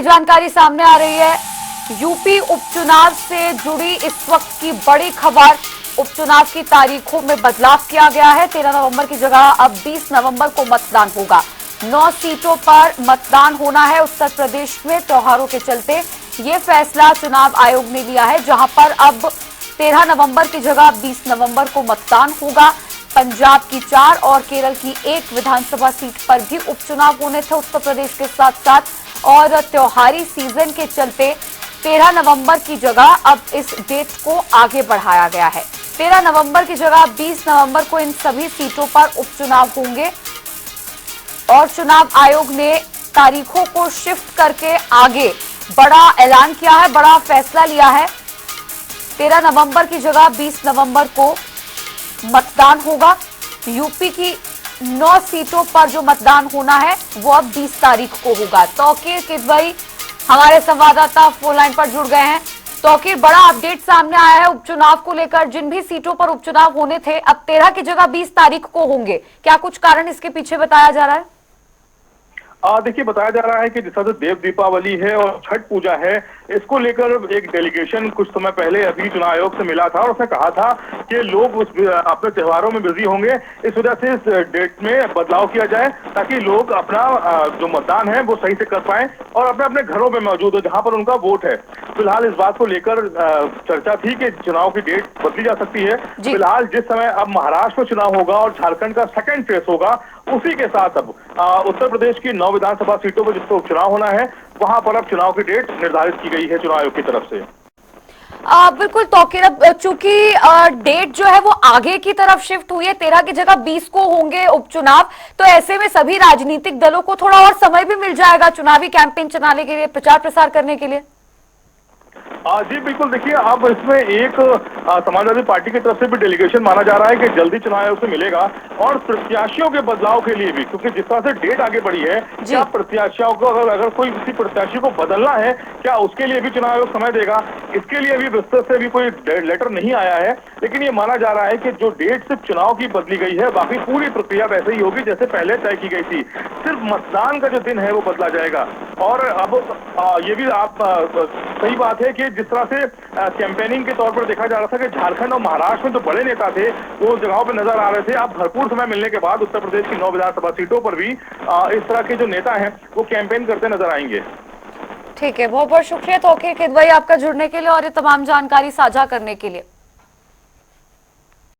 जानकारी सामने आ रही है। यूपी उपचुनाव से जुड़ी इस वक्त की बड़ी खबर। उपचुनाव की तारीखों में बदलाव किया गया है। 13 नवंबर की जगह अब 20 नवंबर को मतदान होगा। 9 सीटों पर मतदान होना है उत्तर प्रदेश में। त्योहारों के चलते ये फैसला चुनाव आयोग ने लिया है, जहां पर अब 13 नवंबर की जगह 20 नवंबर को मतदान होगा। पंजाब की 4 और केरल की 1 विधानसभा सीट पर भी उपचुनाव होने थे उत्तर प्रदेश के साथ साथ, और त्योहारी सीजन के चलते 13 नवंबर की जगह अब इस डेट को आगे बढ़ाया गया है। 13 नवंबर की जगह 20 नवंबर को इन सभी सीटों पर उपचुनाव होंगे और चुनाव आयोग ने तारीखों को शिफ्ट करके आगे बड़ा ऐलान किया है, बड़ा फैसला लिया है। 13 नवंबर की जगह 20 नवंबर को मतदान होगा। यूपी की 9 सीटों पर जो मतदान होना है वो अब 20 तारीख को होगा। तौकीर किदवई हमारे संवाददाता फोन लाइन पर जुड़ गए हैं। तौकीर, बड़ा अपडेट सामने आया है उपचुनाव को लेकर। जिन भी सीटों पर उपचुनाव होने थे अब 13 की जगह 20 तारीख को होंगे। क्या कुछ कारण इसके पीछे बताया जा रहा है? देखिए, बताया जा रहा है कि जिस तरह से देव दीपावली है और छठ पूजा है, इसको लेकर एक डेलीगेशन कुछ समय पहले अभी चुनाव आयोग से मिला था और उसने कहा था कि लोग अपने त्योहारों में बिजी होंगे, इस वजह से इस डेट में बदलाव किया जाए ताकि लोग अपना जो मतदान है वो सही से कर पाए और अपने अपने घरों में मौजूद हो जहां पर उनका वोट है। फिलहाल इस बात को लेकर चर्चा थी कि चुनाव की डेट बदली जा सकती है। फिलहाल जिस समय अब महाराष्ट्र में चुनाव होगा और झारखंड का सेकेंड फेज होगा, उसी के साथ अब उत्तर प्रदेश की 9 विधानसभा सीटों पर जिसको उपचुनाव होना है वहां पर अब चुनाव की डेट निर्धारित की गई है चुनाव आयोग की तरफ से। बिल्कुल तौकीर, अब चूंकि डेट जो है वो आगे की तरफ शिफ्ट हुई है, 13 की जगह 20 को होंगे उपचुनाव, तो ऐसे में सभी राजनीतिक दलों को थोड़ा और समय भी मिल जाएगा चुनावी कैंपेन चलाने के लिए, प्रचार प्रसार करने के लिए। जी बिल्कुल, देखिए अब इसमें एक समाजवादी पार्टी की तरफ से भी डेलीगेशन माना जा रहा है कि जल्दी चुनाव आयोग से मिलेगा और प्रत्याशियों के बदलाव के लिए भी, क्योंकि जिस तरह से डेट आगे बढ़ी है, क्या प्रत्याशियों को अगर कोई किसी प्रत्याशी को बदलना है, क्या उसके लिए भी चुनाव आयोग समय देगा? इसके लिए अभी विस्तृत से अभी कोई लेटर नहीं आया है, लेकिन ये माना जा रहा है कि जो डेट सिर्फ चुनाव की बदली गई है, बाकी पूरी प्रक्रिया वैसे ही होगी जैसे पहले तय की गई थी। सिर्फ मतदान का जो दिन है वो बदला जाएगा। और अब ये भी आप सही बात है कि जिस तरह से कैंपेनिंग के तौर पर देखा जा रहा था कि झारखंड और महाराष्ट्र में जो बड़े नेता थे वो जगहों पर नजर आ रहे थे, अब भरपूर समय मिलने के बाद उत्तर प्रदेश की 9 विधानसभा सीटों पर भी इस तरह के जो नेता हैं वो कैंपेन करते नजर आएंगे। ठीक है, बहुत बहुत शुक्रिया तौकीर किदवई आपका जुड़ने के लिए और ये तमाम जानकारी साझा करने के लिए।